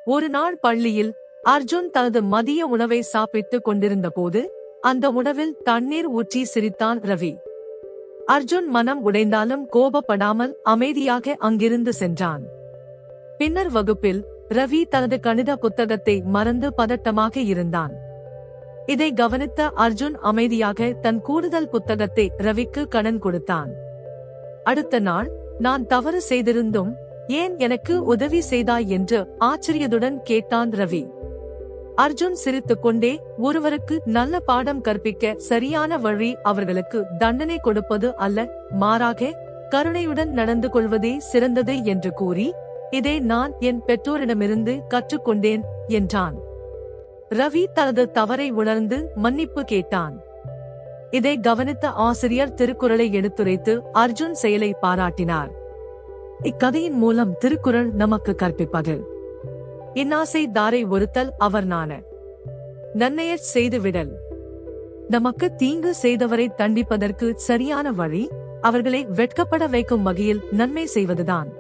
ஒரு நாள் பள்ளியில் அர்ஜுன் தனது மதிய உணவை சாப்பிட்டுக் கொண்டிருந்த போது அந்த உணவில் தண்ணீர் ஊற்றி சிரித்தான் ரவி. அர்ஜுன் மனம் உடைந்தாலும் கோபப்படாமல் அமைதியாக அங்கிருந்து சென்றான். பின்னர் வகுப்பில் ரவி தனது கணித புத்தகத்தை மறந்து பதட்டமாக இருந்தான். இதை கவனித்த அர்ஜுன் அமைதியாக தன் கூடுதல் புத்தகத்தை ரவிக்கு கடன் கொடுத்தான். அடுத்த நாள், நான் தவறு செய்திருந்தும் ஏன் எனக்கு உதவி செய்தாய் என்று ஆச்சரியத்துடன் கேட்டான் ரவி. அர்ஜுன் சிரித்துக்கொண்டே, ஒருவருக்கு நல்ல பாடம் கற்பிக்க சரியான வழி அவர்களுக்கு தண்டனை கொடுப்பது அல்ல, மாறாக கருணையுடன் நடந்து கொள்வதே சிறந்தது என்று கூறி, இதை நான் என் பெற்றோரிடமிருந்து கற்றுக்கொண்டேன் என்றான். ரவி தனது தவறை உணர்ந்து மன்னிப்பு கேட்டான். இதை கவனித்த ஆசிரியர் திருக்குறளை எடுத்துரைத்து அர்ஜுன் செயலை பாராட்டினார். இக்கதையின் மூலம் திருக்குறள் நமக்கு கற்பிப்பது: இன்னாசை தாரை ஒருத்தல் அவர் நாண நன்னெயச் செய்து விடல். நமக்கு தீங்கு செய்தவரை தண்டிப்பதற்கு சரியான வழி அவர்களை வெட்கப்பட வைக்கும் வகையில் நன்மை செய்வதுதான்.